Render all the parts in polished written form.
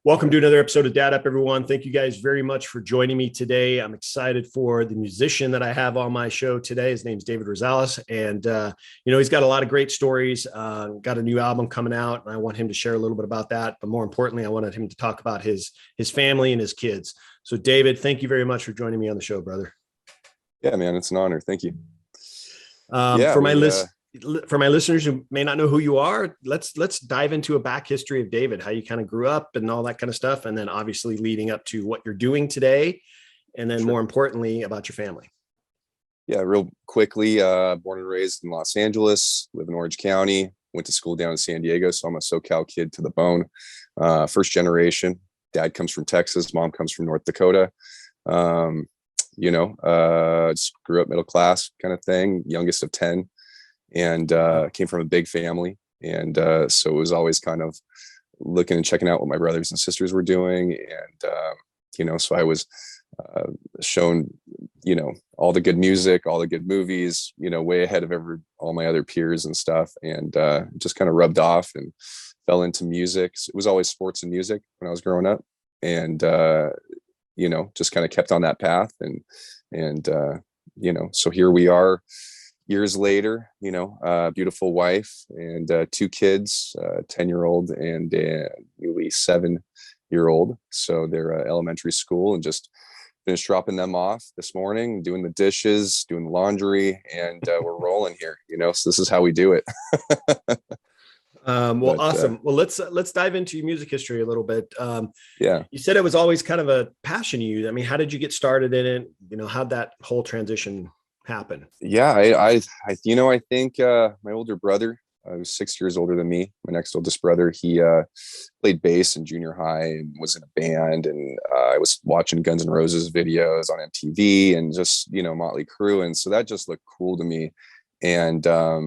Welcome to another episode of Dad Up, everyone. Thank you guys very much for joining me today. I'm excited for the musician that I have on my show today. His name's David Rosales, and he's got a lot of great stories. Got a new album coming out, and I want him to share a little bit about that. But more importantly, I wanted him to talk about his family and his kids. So, David, thank you very much for joining me on the show, brother. Yeah, man, it's an honor. Thank you. For my listeners who may not know who you are, let's dive into a back history of David, how you kind of grew up and all that kind of stuff. And then obviously leading up to what you're doing today. And then more importantly, about your family. Yeah, real quickly, born and raised in Los Angeles, live in Orange County, went to school down in San Diego. So I'm a SoCal kid to the bone. First generation. Dad comes from Texas. Mom comes from North Dakota. Just grew up middle class kind of thing, youngest of 10. And came from a big family. And so it was always kind of looking and checking out what my brothers and sisters were doing. And, so I was shown, all the good music, all the good movies, way ahead of all my other peers and stuff. And just kind of rubbed off and fell into music. It was always sports and music when I was growing up. And, just kind of kept on that path. And so here we are. Years later, beautiful wife and 2 kids, 10-year-old and a newly 7-year-old. So they're elementary school, and just finished dropping them off this morning, doing the dishes, doing the laundry, and we're rolling here. So this is how we do it. Awesome. Well, let's dive into your music history a little bit. Yeah. You said it was always kind of a passion to you. I mean, how did you get started in it? How'd that whole transition happen? Yeah, I think my older brother, who's 6 years older than me, my next oldest brother, he played bass in junior high and was in a band, and I was watching Guns N' Roses videos on MTV and just Motley Crue, and so that just looked cool to me. And I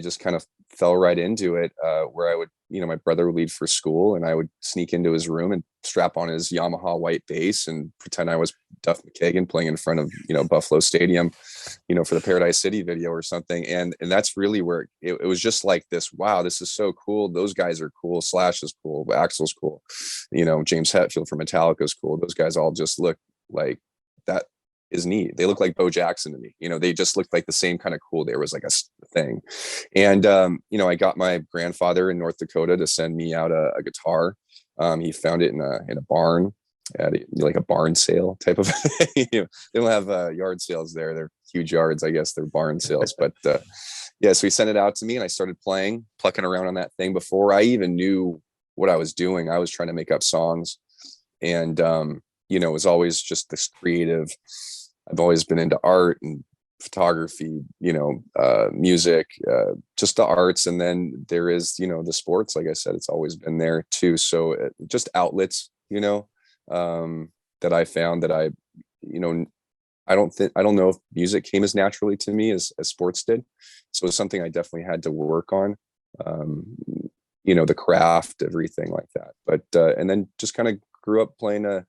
just kind of fell right into it, where I would, my brother would leave for school, and I would sneak into his room and strap on his Yamaha white bass and pretend I was Duff McKagan playing in front of, Buffalo Stadium, for the Paradise City video or something. And that's really where it was just like this. Wow, this is so cool. Those guys are cool. Slash is cool. Axl's cool. James Hetfield from Metallica is cool. Those guys all just look like that. Is neat. They look like Bo Jackson to me. They just looked like the same kind of cool. There was like a thing. And, I got my grandfather in North Dakota to send me out a guitar. He found it in a barn at like a barn sale type of thing. They don't have yard sales there. They're huge yards. I guess they're barn sales, but so he sent it out to me, and I started plucking around on that thing before I even knew what I was doing. I was trying to make up songs, and, it was always just this creative. I've always been into art and photography, music, just the arts. And then there is, the sports, like I said, it's always been there too. So just outlets, that I found that I don't know if music came as naturally to me as sports did. So it's something I definitely had to work on, the craft, everything like that. But, and then just kind of grew up playing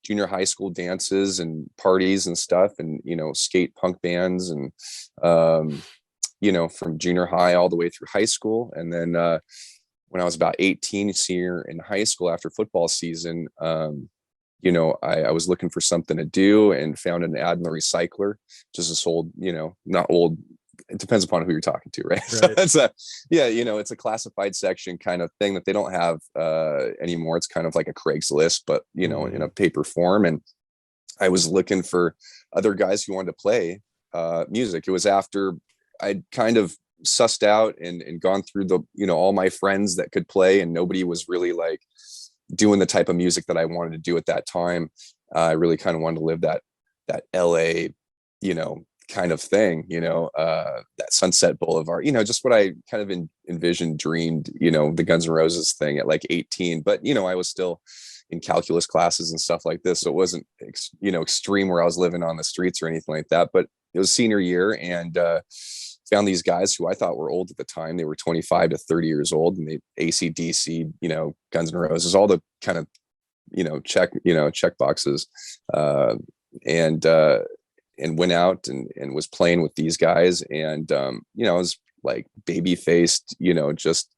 junior high school dances and parties and stuff, and skate punk bands, and from junior high all the way through high school. And then when I was about 18, senior in high school, after football season, I was looking for something to do and found an ad in the Recycler, just this old, not old, it depends upon who you're talking to, right? So it's it's a classified section kind of thing that they don't have anymore. It's kind of like a Craigslist, but in a paper form. And I was looking for other guys who wanted to play music. It was after I'd kind of sussed out and gone through all my friends that could play, and nobody was really like doing the type of music that I wanted to do at that time. I really kind of wanted to live that LA, kind of thing, that Sunset Boulevard, just what I kind of envisioned, dreamed, the Guns N' Roses thing at like 18. But, I was still in calculus classes and stuff like this. So it wasn't, extreme where I was living on the streets or anything like that. But it was senior year, and found these guys who I thought were old at the time. They were 25 to 30 years old, and they AC/DC, Guns N' Roses, all the kind of, check boxes. And went out and was playing with these guys. And, I was like baby faced, just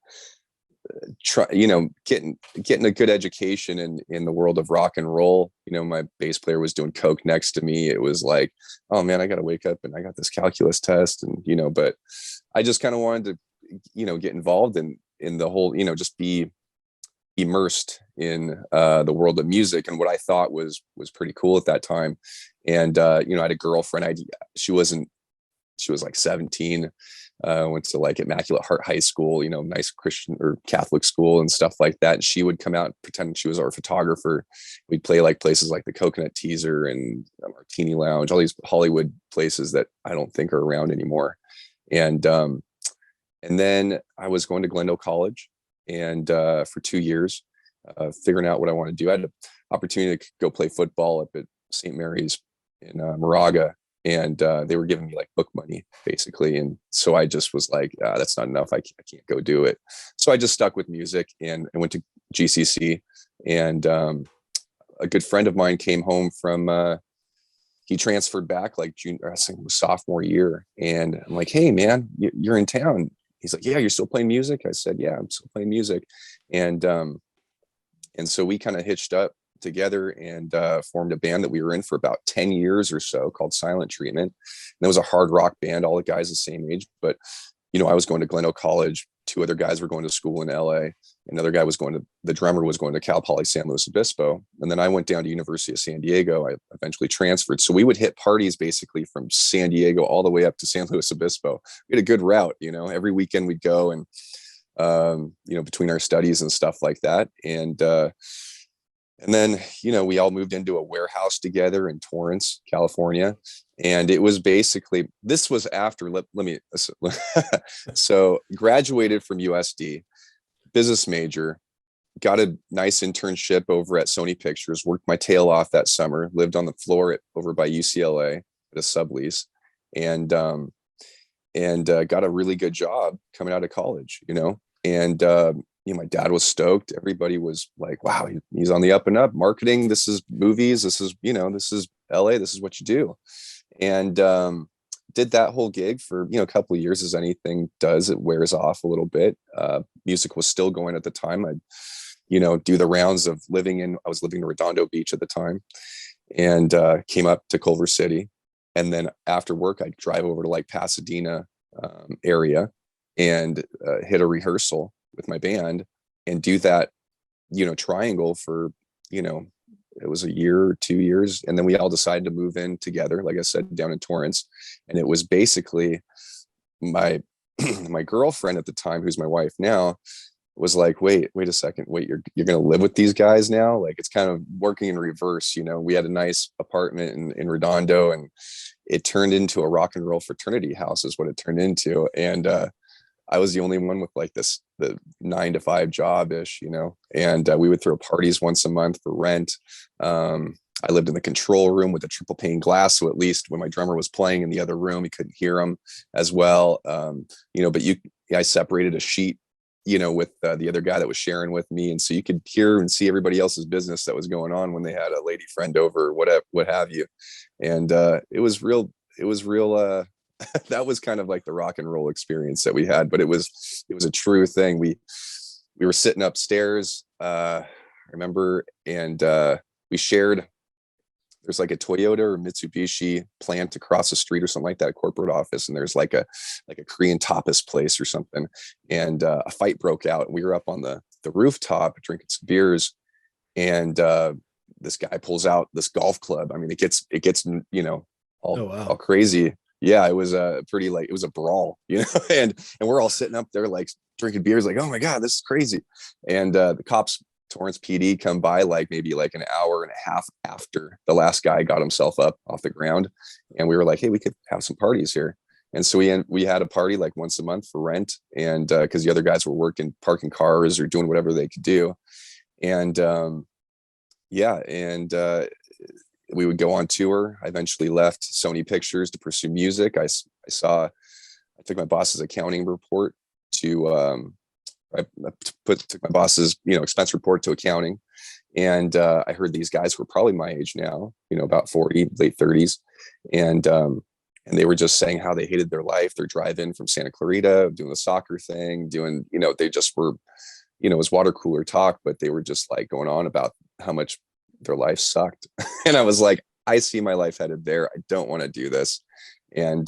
getting a good education in the world of rock and roll. My bass player was doing coke next to me. It was like, oh man, I got to wake up and I got this calculus test, and but I just kind of wanted to get involved in the whole, just be immersed in the world of music, and what I thought was pretty cool at that time. And I had a girlfriend. She was like 17. Went to like Immaculate Heart High School, nice Christian or Catholic school and stuff like that. And she would come out and pretend she was our photographer. We'd play like places like the Coconut Teaser and Martini Lounge, all these Hollywood places that I don't think are around anymore. And then I was going to Glendale College, and for 2 years, figuring out what I want to do. I had an opportunity to go play football up at St. Mary's in Moraga. And they were giving me like book money basically. And so I just was like, that's not enough. I can't go do it. So I just stuck with music and I went to GCC, and a good friend of mine came home from, he transferred back like junior, I think it was sophomore year. And I'm like, hey man, you're in town. He's like, yeah, you're still playing music? I said, yeah, I'm still playing music. And so we kind of hitched up together and formed a band that we were in for about 10 years or so called Silent Treatment. And that was a hard rock band, all the guys the same age. But I was going to Glendale College. 2 other guys were going to school in LA. Another guy the drummer was going to Cal Poly San Luis Obispo. And then I went down to University of San Diego. I eventually transferred. So we would hit parties basically from San Diego all the way up to San Luis Obispo. We had a good route, every weekend we'd go, and between our studies and stuff like that. And then, we all moved into a warehouse together in Torrance, California. And it was basically, this was after, so graduated from USD, business major, got a nice internship over at Sony Pictures, worked my tail off that summer, lived on the floor over by UCLA at a sublease, and got a really good job coming out of college, and, my dad was stoked. Everybody was like, wow, he's on the up and up. Marketing, this is movies, this is, this is LA, this is what you do. And did that whole gig for, a couple of years. As anything does, it wears off a little bit. Music was still going at the time. I'd, do the rounds of I was living in Redondo Beach at the time, and came up to Culver City. And then after work, I'd drive over to like Pasadena area and hit a rehearsal with my band and do that, triangle for, it was a year or 2 years. And then we all decided to move in together, like I said, down in Torrance. And it was basically my girlfriend at the time, who's my wife now, was like, wait a second, you're going to live with these guys now? Like, it's kind of working in reverse. We had a nice apartment in Redondo, and it turned into a rock and roll fraternity house is what it turned into. And I was the only one with like the 9 to 5 job ish, and we would throw parties once a month for rent. I lived in the control room with a triple pane glass. So at least when my drummer was playing in the other room, he couldn't hear him as well. But I separated a sheet, with the other guy that was sharing with me. And so you could hear and see everybody else's business that was going on when they had a lady friend over, or what have you. And it was real. That was kind of like the rock and roll experience that we had, but it was a true thing. We were sitting upstairs, I remember, and we shared, there's like a Toyota or Mitsubishi plant across the street or something like that, corporate office. And there's like a Korean tapas place or something. And a fight broke out, and we were up on the rooftop drinking some beers. And this guy pulls out this golf club. I mean, it gets, all crazy. Yeah, it was it was a brawl, and we're all sitting up there like drinking beers, like, oh my God, this is crazy. And the cops, Torrance PD, come by like maybe like an hour and a half after the last guy got himself up off the ground. And we were like, hey, we could have some parties here. And so we had a party like once a month for rent. And because the other guys were parking cars or doing whatever they could do. And we would go on tour. I eventually left Sony Pictures to pursue music. I took my boss's accounting report to, took my boss's, expense report to accounting. And I heard these guys were probably my age now, about 40, late 30s. And they were just saying how they hated their life. They're driving from Santa Clarita, doing the soccer thing, they just were you know, it was water cooler talk, but they were just like going on about how much their life sucked. And I was like, I see my life headed there. I don't want to do this. And,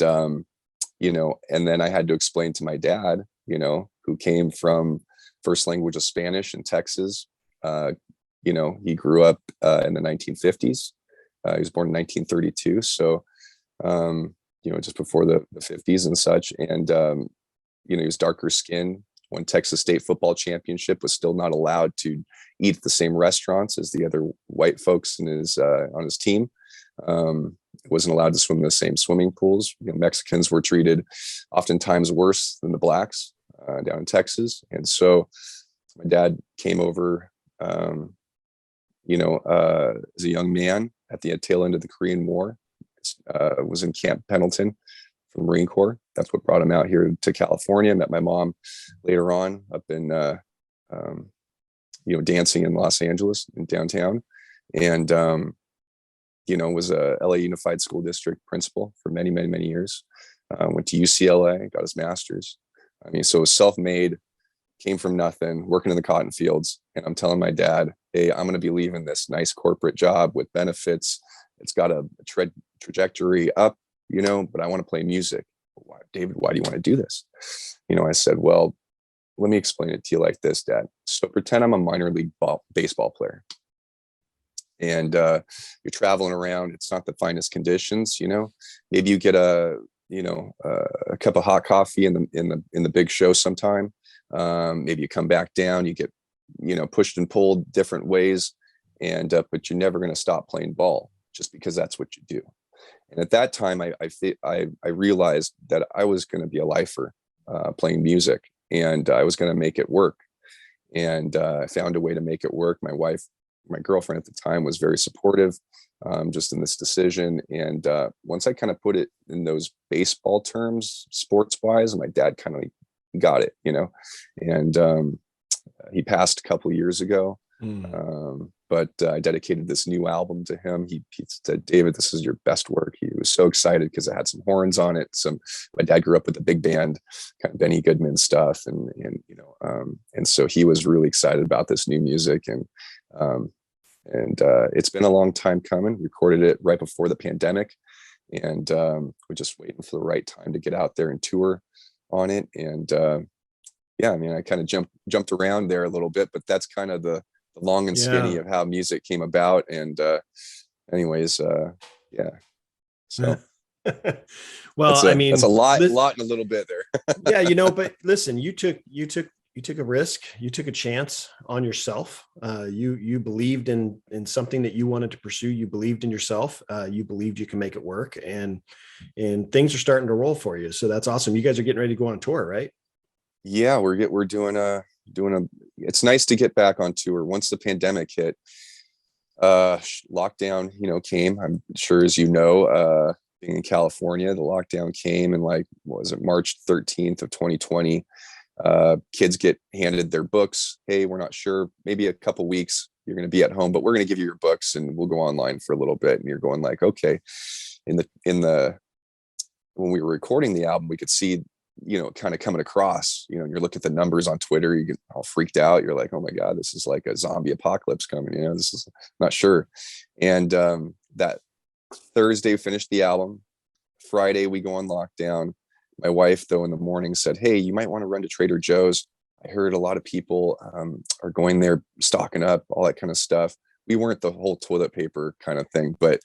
you know, and then I had to explain to my dad, you know, who came from first language of Spanish in Texas. You know, he grew up in the 1950s. He was born in 1932. So, you know, just before the 50s and such. And, you know, he was darker skinned. When Texas State football championship, was still not allowed to eat at the same restaurants as the other white folks in his on his team. Wasn't allowed to swim in the same swimming pools. You know, Mexicans were treated oftentimes worse than the blacks down in Texas. And so my dad came over, you know, as a young man at the tail end of the Korean War, was in Camp Pendleton for the Marine Corps. That's what brought him out here to California. Met my mom later on up in, you know, dancing in Los Angeles in downtown. And, you know, was a LA Unified School District principal for many, many, many years. Went to UCLA, got his master's. I mean, so was self-made, came from nothing, working in the cotton fields. And I'm telling my dad, hey, I'm going to be leaving this nice corporate job with benefits. It's got a trajectory up, you know, but I want to play music. David, why do you want to do this? You know, I said, well, let me explain it to you like this, Dad. So pretend I'm a minor league baseball player. And you're traveling around. It's not the finest conditions, you know. Maybe you get a cup of hot coffee in the big show sometime. Maybe you come back down. You get, you know, pushed and pulled different ways, and but you're never going to stop playing ball just because that's what you do. And at that time, I realized that I was going to be a lifer playing music, and I was going to make it work. And I found a way to make it work. My girlfriend at the time, was very supportive just in this decision. And once I kind of put it in those baseball terms, sports wise, my dad kind of got it, you know. And he passed a couple of years ago. But I dedicated this new album to him. He said, David, this is your best work. He was so excited because it had some horns on it. My dad grew up with a big band, kind of Benny Goodman stuff. And you know, and so he was really excited about this new music. And it's been a long time coming. Recorded it right before the pandemic. And we're just waiting for the right time to get out there and tour on it. And yeah, I mean, I kind of jumped around there a little bit, but that's kind of the long and skinny of how music came about. And anyways, yeah. So well, I mean, that's a lot in a little bit there. Yeah, you know, but listen, you took a risk, you took a chance on yourself. You believed in something that you wanted to pursue. You believed in yourself. You believed you can make it work, and things are starting to roll for you. So that's awesome. You guys are getting ready to go on tour, right? Yeah, we're doing a it's nice to get back on tour. Once the pandemic hit, lockdown, you know, came. I'm sure, as you know, being in California, the lockdown came, and like, what was it, March 13th of 2020. Kids get handed their books. Hey, we're not sure, maybe a couple weeks you're going to be at home, but we're going to give you your books and we'll go online for a little bit. And you're going like, okay. When we were recording the album, we could see, you know, kind of coming across, you know, and you're looking at the numbers on Twitter, you get all freaked out. You're like, oh my God, this is like a zombie apocalypse coming, you know, this is not sure. And that Thursday finished the album. Friday we go on lockdown. My wife, though, in the morning said, hey, you might want to run to Trader Joe's. I heard a lot of people are going there, stocking up, all that kind of stuff. We weren't the whole toilet paper kind of thing, but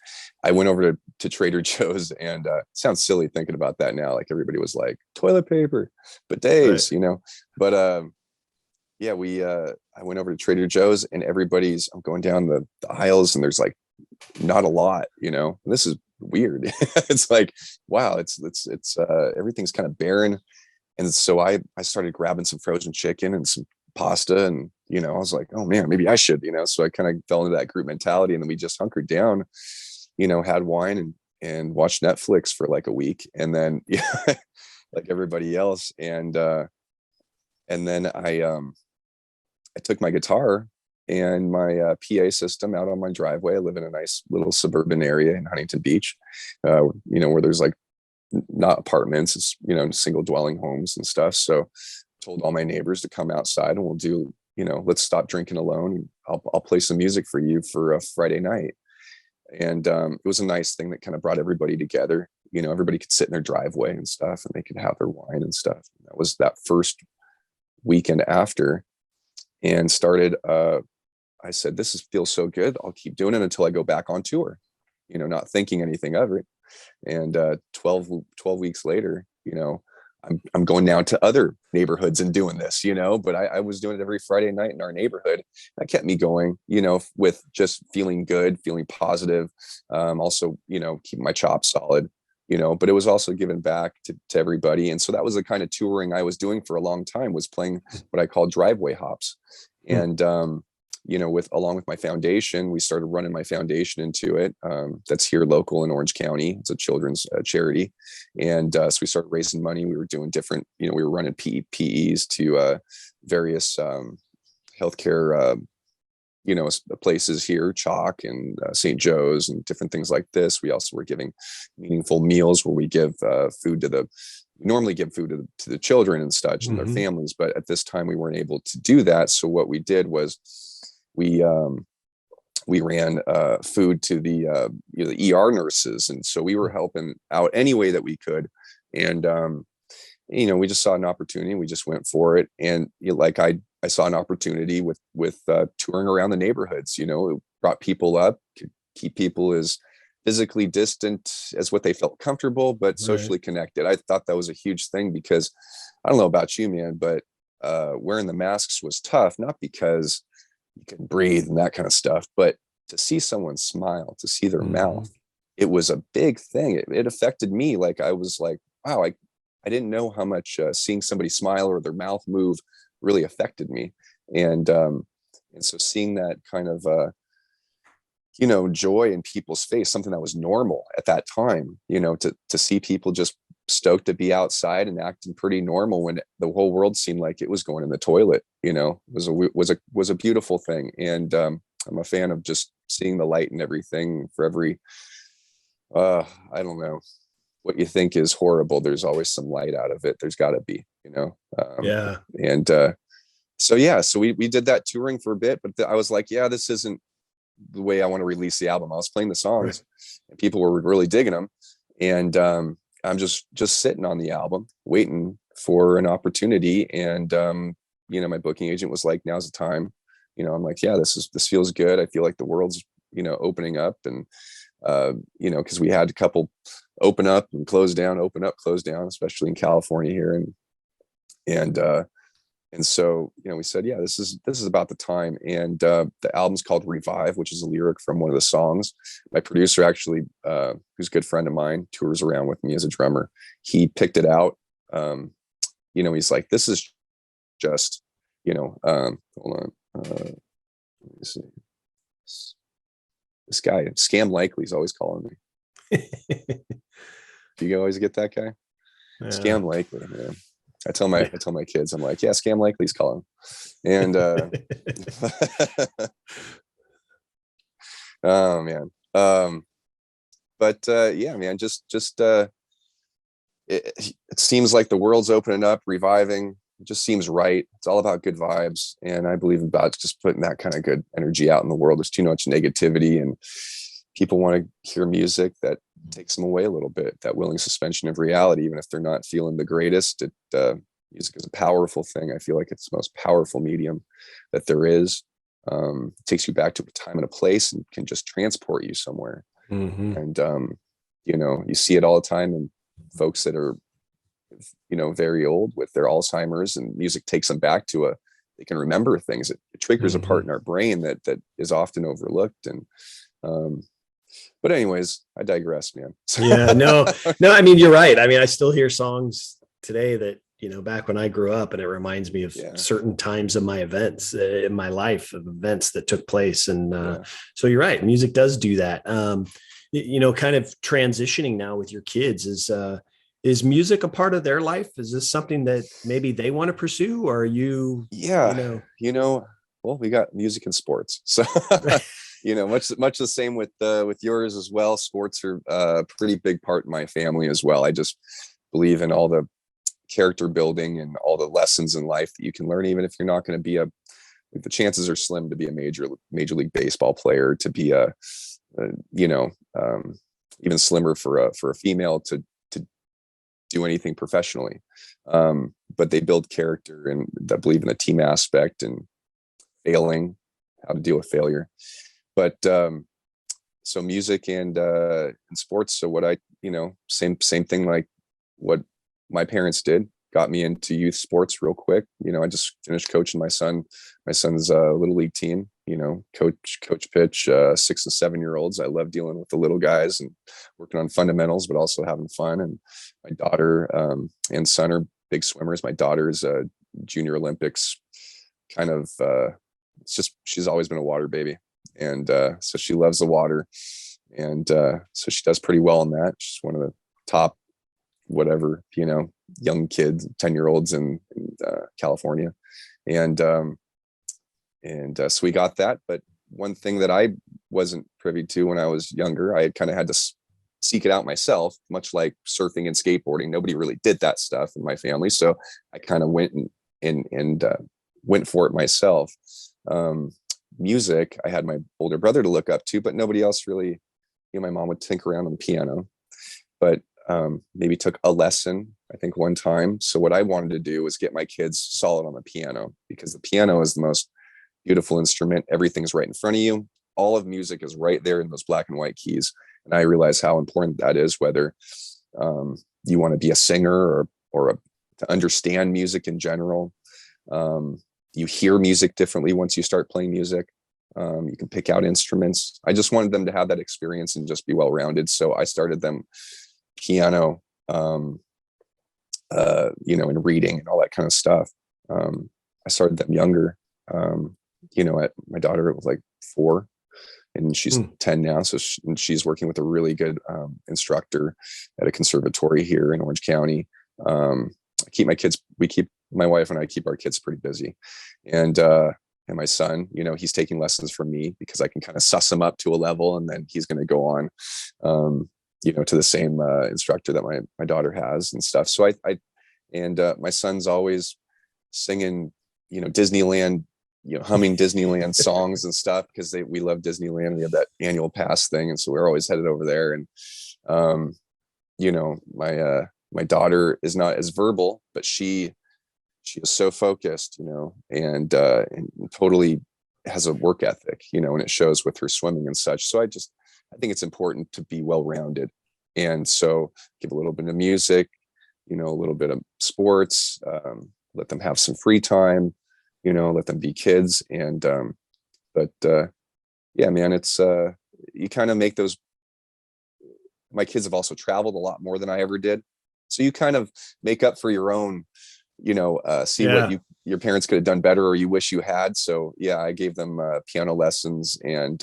I went over to Trader Joe's, and it sounds silly thinking about that now. Like, everybody was like, toilet paper, but days, right, you know. But yeah, I went over to Trader Joe's, and I'm going down the aisles, and there's like not a lot, you know. And this is weird. It's like, wow, it's everything's kind of barren. And so I started grabbing some frozen chicken and some pasta, and, you know, I was like, oh man, maybe I should, you know. So I kind of fell into that group mentality, and then we just hunkered down, you know, had wine and watched Netflix for like a week, and then yeah, like everybody else. And then I took my guitar and my PA system out on my driveway. I live in a nice little suburban area in Huntington Beach, you know, where there's like not apartments, it's, you know, single dwelling homes and stuff. So told all my neighbors to come outside, and we'll do let's stop drinking alone. I'll play some music for you for a Friday night. And it was a nice thing that kind of brought everybody together. Everybody could sit in their driveway and stuff, and they could have their wine and stuff. And that was that first weekend after, and started. I said, "This feels so good. I'll keep doing it until I go back on tour." Not thinking anything of it. And 12 weeks later, I'm going down to other neighborhoods and doing this, but I was doing it every Friday night in our neighborhood. That kept me going, with just feeling good, feeling positive. Also, keeping my chops solid, but it was also giving back to everybody. And so that was the kind of touring I was doing for a long time, was playing what I call driveway hops. And, along with my foundation, we started running my foundation into it. That's here local in Orange County. It's a children's charity. And so we started raising money. We were doing different, we were running PEs to various healthcare, places here, Chalk and St. Joe's and different things like this. We also were giving meaningful meals where we give food we normally give food to the children and such and their families. But at this time we weren't able to do that. So what we did was, we ran food to the ER nurses, and so we were helping out any way that we could. And we just saw an opportunity. We just went for it. And I saw an opportunity with touring around the neighborhoods. It brought people up, could keep people as physically distant as what they felt comfortable, but socially connected. I thought that was a huge thing, because I don't know about you, man, but wearing the masks was tough, not because you can breathe and that kind of stuff, but to see someone smile, to see their mouth, it was a big thing. It affected me. Like, I was like, wow, I didn't know how much seeing somebody smile or their mouth move really affected me. And so seeing that kind of, joy in people's face, something that was normal at that time, to see people just stoked to be outside and acting pretty normal when the whole world seemed like it was going in the toilet, was a beautiful thing. And I'm a fan of just seeing the light and everything. For every I don't know what you think is horrible, there's always some light out of it. There's got to be, and so we did that touring for a bit, but I was like, this isn't the way I want to release the album. I was playing the songs and people were really digging them, and I'm just sitting on the album waiting for an opportunity. And my booking agent was like, now's the time. I'm like, this feels good. I feel like the world's opening up. And because we had a couple open up and close down, open up, close down, especially in California here. And so, we said, this is about the time. And the album's called Revive, which is a lyric from one of the songs. My producer, actually, who's a good friend of mine, tours around with me as a drummer. He picked it out. He's like, this is just, hold on. Let me see. This guy, Scam Likely, is always calling me. Do you always get that guy? Yeah. Scam Likely, man. I tell my kids, I'm like, Scam Likely's calling. And oh man. Man, just it seems like the world's opening up, reviving. It just seems right. It's all about good vibes. And I believe about just putting that kind of good energy out in the world. There's too much negativity, and people want to hear music that takes them away a little bit, that willing suspension of reality, even if they're not feeling the greatest. Music is a powerful thing. I feel like it's the most powerful medium that there is. It takes you back to a time and a place and can just transport you somewhere. And you see it all the time in folks that are very old with their Alzheimer's, and music takes them back to they can remember things. It triggers a part in our brain that is often overlooked. And but anyways, I digress, man. No, I mean, you're right. I mean, I still hear songs today that, back when I grew up, and it reminds me of certain times of my events in my life, of events that took place. And so you're right. Music does do that. Kind of transitioning now with your kids, is music a part of their life? Is this something that maybe they want to pursue, or are you? Well, we got music and sports. So, much the same with yours as well. Sports are a pretty big part in my family as well. I just believe in all the character building and all the lessons in life that you can learn, even if you're not going to be a the chances are slim to be a major league baseball player, to be you know, even slimmer for a female to do anything professionally. But they build character and that believe in the team aspect and failing, how to deal with failure. But so music and sports. So what I, same thing like what my parents did, got me into youth sports real quick. I just finished coaching my son's little league team, coach pitch 6 and 7 year olds. I love dealing with the little guys and working on fundamentals, but also having fun. And my daughter and son are big swimmers. My daughter's a junior Olympics kind of, she's always been a water baby. And so she loves the water. And so she does pretty well in that. She's one of the top, whatever, young kids, 10-year-olds in California. And so we got that. But one thing that I wasn't privy to when I was younger, I kind of had to seek it out myself, much like surfing and skateboarding. Nobody really did that stuff in my family. So I kind of went and went for it myself. Music, I had my older brother to look up to, but nobody else really. My mom would tinker around on the piano, but maybe took a lesson, I think, one time. So what I wanted to do was get my kids solid on the piano, because the piano is the most beautiful instrument. Everything's right in front of you. All of music is right there in those black and white keys. And I realize how important that is, whether you want to be a singer or to understand music in general. You hear music differently once you start playing music. You can pick out instruments. I just wanted them to have that experience and just be well-rounded. So I started them piano, and reading and all that kind of stuff. I started them younger. At my daughter was like 4 and she's 10 now. So she's working with a really good instructor at a conservatory here in Orange County. My wife and I keep our kids pretty busy. And my son, he's taking lessons from me because I can kind of suss him up to a level, and then he's going to go on, to the same instructor that my daughter has and stuff. So my son's always singing, Disneyland, humming Disneyland songs and stuff, because we love Disneyland. We have that annual pass thing. And so we're always headed over there. And, my daughter is not as verbal, but she is so focused, and totally has a work ethic, and it shows with her swimming and such. So I think it's important to be well-rounded. And so give a little bit of music, a little bit of sports, let them have some free time, let them be kids. And, yeah, man, it's, you kind of make those. My kids have also traveled a lot more than I ever did. So you kind of make up for your own, what your parents could have done better, or you wish you had. So yeah, I gave them piano lessons and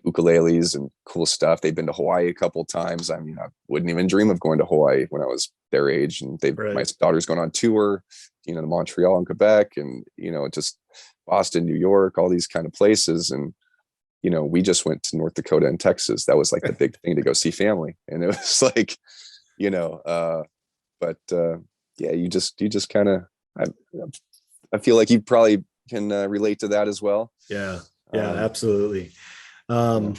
ukuleles and cool stuff. They've been to Hawaii a couple of times. I mean, I wouldn't even dream of going to Hawaii when I was their age. And my daughter's going on tour, to Montreal and Quebec, and just Boston, New York, all these kind of places. And we just went to North Dakota and Texas. That was like the big thing to go see family. And it was like, yeah, you just kind of, I feel like you probably can relate to that as well. Yeah, absolutely. Well,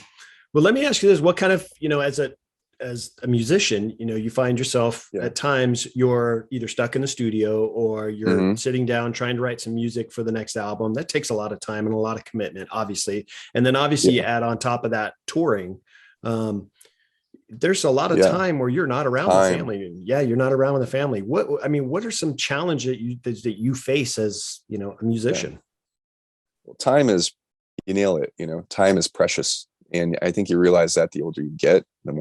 let me ask you this: what kind of, as a musician, you find yourself at times you're either stuck in the studio or you're sitting down trying to write some music for the next album. That takes a lot of time and a lot of commitment, obviously. And then obviously you add on top of that touring. There's a lot of time where you're not around the family. Yeah, you're not around with the family. What are some challenges that you face as, a musician? Yeah. Well, time is, you nail it, time is precious. And I think you realize that the older you get, the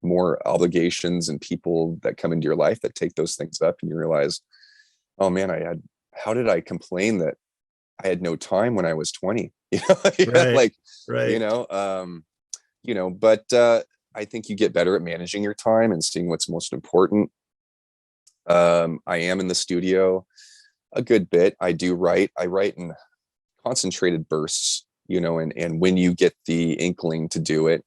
more obligations and people that come into your life that take those things up, and you realize, oh man, how did I complain that I had no time when I was 20? But I think you get better at managing your time and seeing what's most important. I am in the studio a good bit. I write in concentrated bursts, and when you get the inkling to do it,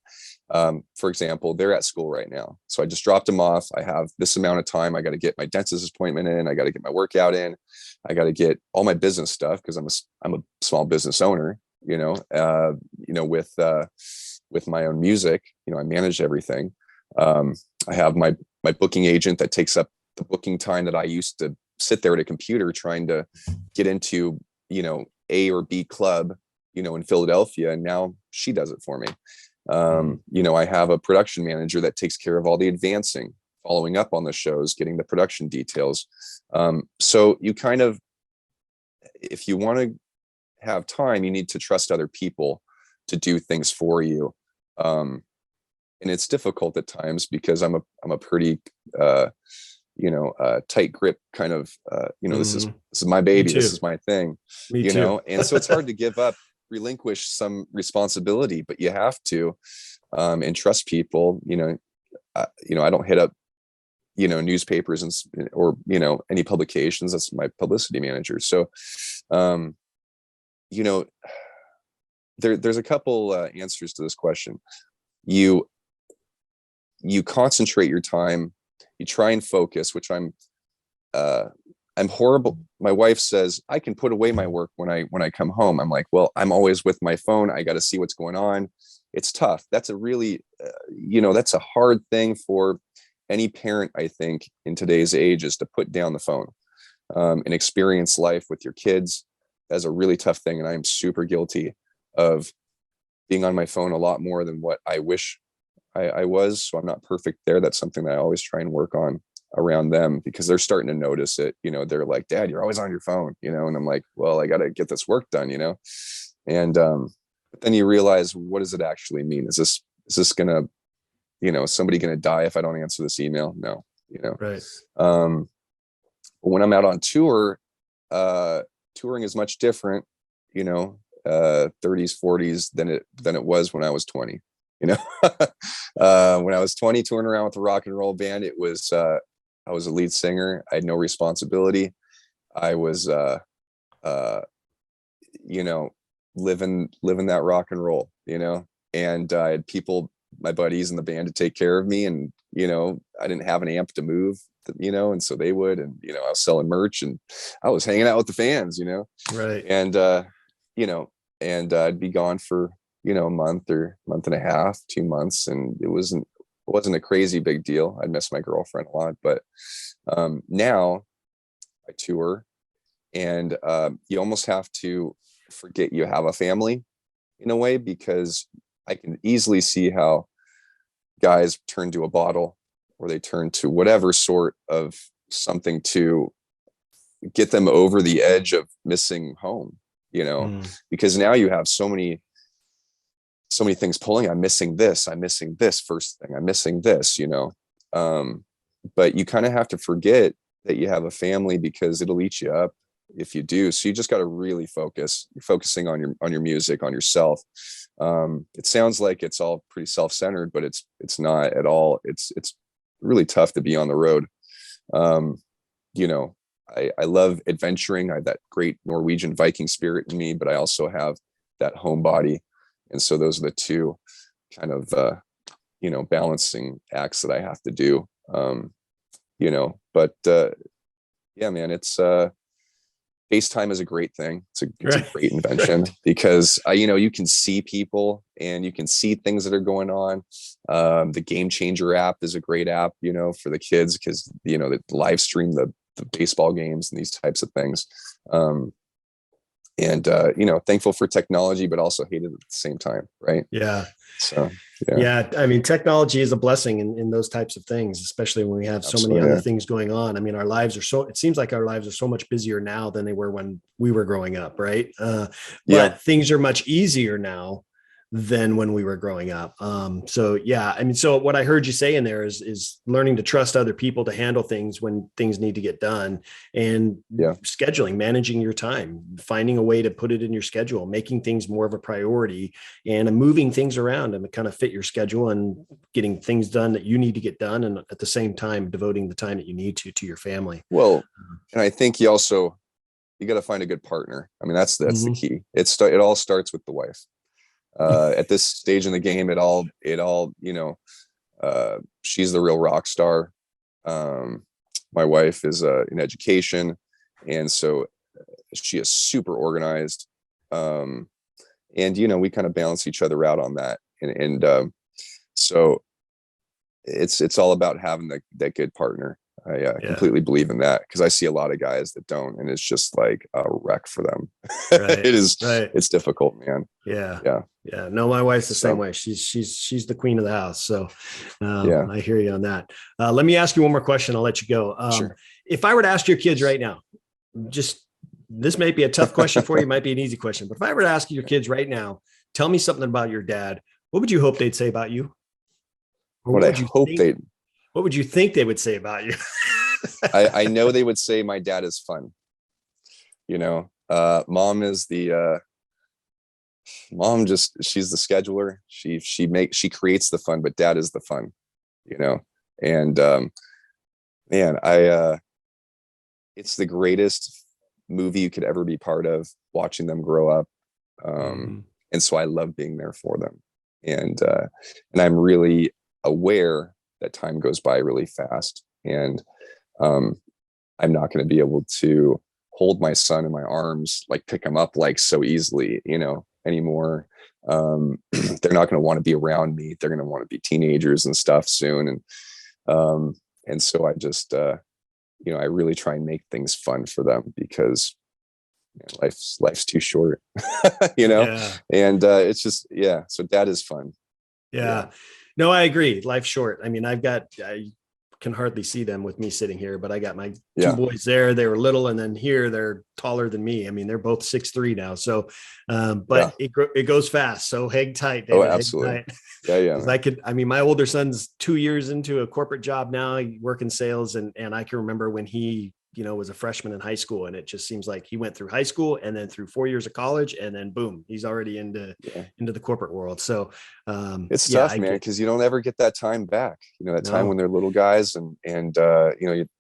For example, they're at school right now. So I just dropped them off. I have this amount of time. I got to get my dentist appointment in. I got to get my workout in. I got to get all my business stuff, because I'm a small business owner, with my own music. I manage everything. I have my booking agent that takes up the booking time that I used to sit there at a computer trying to get into, A or B club, in Philadelphia. And now she does it for me. I have a production manager that takes care of all the advancing, following up on the shows, getting the production details. So you kind of, if you want to have time, you need to trust other people to do things for you. And it's difficult at times, because I'm a pretty, tight grip kind of, this is my baby, this is my thing, and so it's hard to give up, relinquish some responsibility, but you have to, and trust people. I don't hit up, newspapers or any publications. That's my publicity manager. So, there's a couple answers to this question. You concentrate your time, you try and focus, which I'm horrible. My wife says I can put away my work when I come home. I'm like, well, I'm always with my phone. I got to see what's going on. It's tough. That's a really, that's a hard thing for any parent, I think, in today's age, is to put down the phone, and experience life with your kids. That's a really tough thing. And I'm super guilty of being on my phone a lot more than what I wish I was. So I'm not perfect there. That's something that I always try and work on around them, because they're starting to notice it. They're like, Dad, you're always on your phone, and I'm like, well, I got to get this work done, and but then you realize, what does it actually mean? Is this gonna, is somebody gonna die if I don't answer this email? No, Right. But when I'm out on tour, touring is much different, 30s, 40s than it was when I was 20. When I was 20, touring around with a rock and roll band, it was I was a lead singer. I had no responsibility. I was living that rock and roll, and I had people, my buddies in the band, to take care of me, and I didn't have an amp to move, and so they would, and I was selling merch, and I was hanging out with the fans, Right. and and I'd be gone for a month or month and a half, 2 months, and it wasn't a crazy big deal. I'd miss my girlfriend a lot, but now I tour, and you almost have to forget you have a family in a way, because I can easily see how guys turn to a bottle, or they turn to whatever sort of something to get them over the edge of missing home, because now you have so many things pulling. I'm missing this first thing. I'm missing this, but you kind of have to forget that you have a family, because it'll eat you up if you do. So you just got to really focus. You're focusing on your music, on yourself. It sounds like it's all pretty self-centered, but it's not at all. It's really tough to be on the road. I love adventuring. I have that great Norwegian Viking spirit in me, but I also have that homebody. And so those are the two kind of, balancing acts that I have to do. But yeah, man, it's FaceTime is a great thing. It's a great invention, because you can see people, and you can see things that are going on. The Game Changer app is a great app, for the kids, because they live stream the baseball games and these types of things. And thankful for technology, but also hate it at the same time, right? Yeah. So yeah, I mean, technology is a blessing in those types of things, especially when we have so many other things going on. I mean, it seems like our lives are so much busier now than they were when we were growing up, right? But things are much easier now than when we were growing up. So yeah, I mean, so what I heard you say in there is learning to trust other people to handle things when things need to get done, and scheduling, managing your time, finding a way to put it in your schedule, making things more of a priority, and moving things around and kind of fit your schedule, and getting things done that you need to get done, and at the same time devoting the time that you need to your family. Well, and I think you got to find a good partner. I mean, that's the key. It all starts with the wife. At this stage in the game, it all, she's the real rock star. My wife is in education, and so she is super organized. And we kind of balance each other out on that. And so it's all about having that good partner. I completely believe in that, because I see a lot of guys that don't, and it's just like a wreck for them. Right. It is, right. It's difficult, man. Yeah. No, my wife's the same way. She's the queen of the house. So I hear you on that. Let me ask you one more question. I'll let you go. Sure. If I were to ask your kids right now, this might be a tough question for you, might be an easy question, but if I were to ask your kids right now, tell me something about your dad, what would you hope they'd say about you? What would you think they would say about you? I know they would say my dad is fun. Mom is she's the scheduler. She creates the fun, but dad is the fun, and man, it's the greatest movie you could ever be part of, watching them grow up. And so I love being there for them. And I'm really aware that time goes by really fast, and I'm not going to be able to hold my son in my arms, like pick him up like so easily, anymore. They're not going to want to be around me. They're going to want to be teenagers and stuff soon. And so I just, I really try and make things fun for them, because life's too short, and it's just, so dad is fun. Yeah. No, I agree. Life's short. I mean, I can hardly see them with me sitting here, but I got my two boys there. They were little, and then here they're taller than me. I mean, they're both 6'3" now. So, but it goes fast. So hang tight, David. Oh, absolutely. Tight. My older son's 2 years into a corporate job now, working sales. And I can remember when he, was a freshman in high school, and it just seems like he went through high school and then through 4 years of college, and then boom, he's already into the corporate world. So it's tough, man, because you don't ever get that time back. That time when they're little guys, and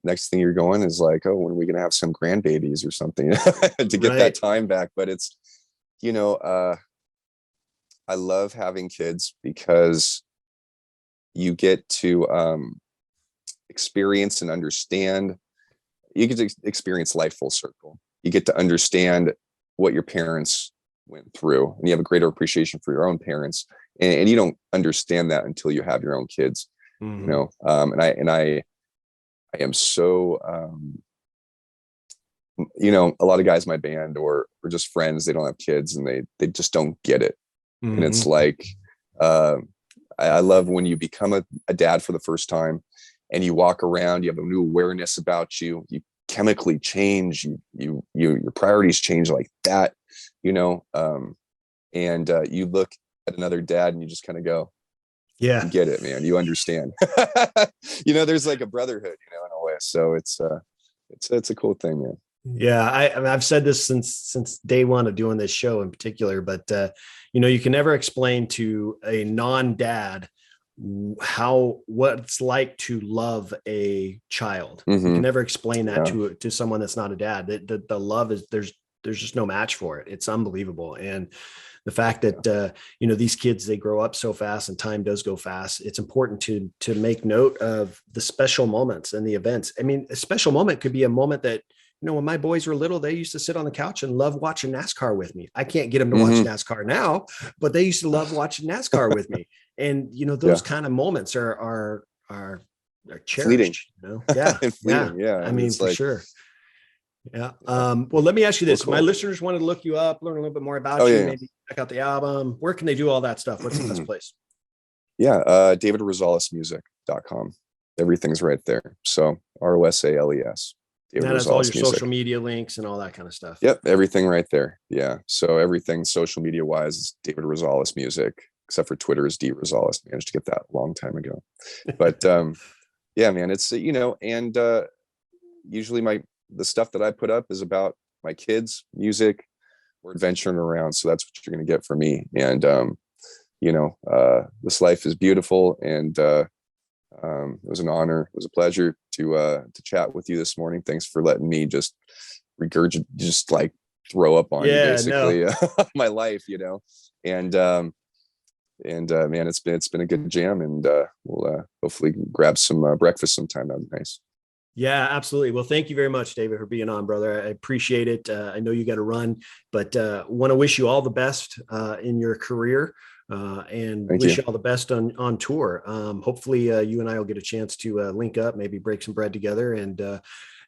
next thing you're going is like, oh, when are we going to have some grandbabies or something to get that time back? But it's, I love having kids, because you get to experience and understand. You get to experience life full circle. You get to understand what your parents went through, and you have a greater appreciation for your own parents. And you don't understand that until you have your own kids, and I am so, a lot of guys in my band or just friends, they don't have kids, and they just don't get it. And it's like, I love when you become a dad for the first time, and you walk around, you have a new awareness about you, you chemically change, your priorities change like that, and you look at another dad and you just kind of go, you get it, man. You understand. There's like a brotherhood, in a way. So it's a cool thing, man. Yeah. I've said this since day one of doing this show in particular, but you can never explain to a non-dad what it's like to love a child. You can never explain that to someone that's not a dad. The love is, there's just no match for it. It's unbelievable. And the fact that these kids, they grow up so fast, and time does go fast. It's important to make note of the special moments and the events. I mean, a special moment could be a moment that, when my boys were little, they used to sit on the couch and love watching NASCAR with me. I can't get them to watch NASCAR now, but they used to love watching NASCAR with me. And, those kind of moments are cherished, Yeah. I mean, for sure. Yeah. Well, let me ask you this. Cool. My listeners wanted to look you up, learn a little bit more about you, maybe check out the album. Where can they do all that stuff? What's the best place? DavidRosalesmusic.com. Everything's right there. So ROSALES. That has all your social media links and all that kind of stuff. Yep. Everything right there. Yeah. So everything social media wise is David Rosales Music, except for Twitter is D Rosales. Managed to get that a long time ago. But man, it's, and usually the stuff that I put up is about my kids, music, or adventuring around. So that's what you're going to get from me. And, this life is beautiful. And it was an honor. It was a pleasure to chat with you this morning. Thanks for letting me just regurgitate, just like throw up on you basically, my life, and man, it's been a good jam, and we'll hopefully grab some breakfast sometime. That'd be nice. Yeah, absolutely. Well, thank you very much, David, for being on, brother. I appreciate it. I know you got to run, but want to wish you all the best in your career, and wish you all the best on tour. Hopefully you and I will get a chance to link up, maybe break some bread together, and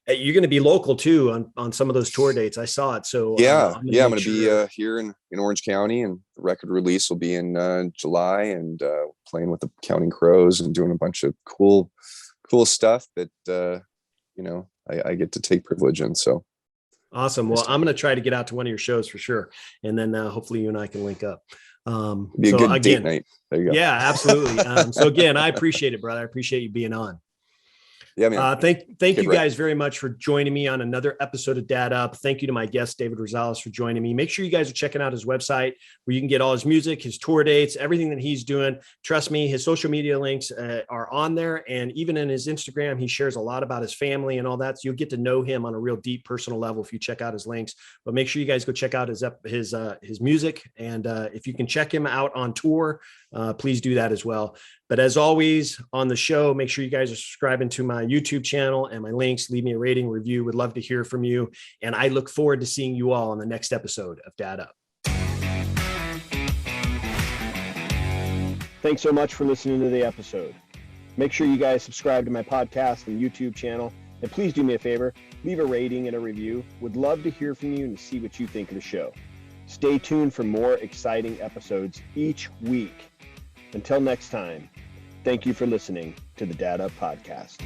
you're going to be local too on some of those tour dates. I saw it. So I'm going to be here in Orange County, and the record release will be in July, and playing with the Counting Crows and doing a bunch of cool stuff that, I get to take privilege in. So awesome. Well, I'm going to try to get out to one of your shows for sure. And then hopefully you and I can link up. Be a good date night. There you go. Yeah, absolutely. So again, I appreciate it, brother. I appreciate you being on. Yeah, man. Thank you guys very much for joining me on another episode of Dad Up. Thank you to my guest, David Rosales, for joining me. Make sure you guys are checking out his website where you can get all his music, his tour dates, everything that he's doing. Trust me, his social media links are on there. And even in his Instagram, he shares a lot about his family and all that. So you'll get to know him on a real deep personal level if you check out his links. But make sure you guys go check out his music. And if you can check him out on tour, please do that as well. But as always on the show, make sure you guys are subscribing to my YouTube channel and my links. Leave me a rating, review. Would love to hear from you. And I look forward to seeing you all on the next episode of Dad Up. Thanks so much for listening to the episode. Make sure you guys subscribe to my podcast and YouTube channel. And please do me a favor, leave a rating and a review. Would love to hear from you and see what you think of the show. Stay tuned for more exciting episodes each week. Until next time, thank you for listening to the Dad Up Podcast.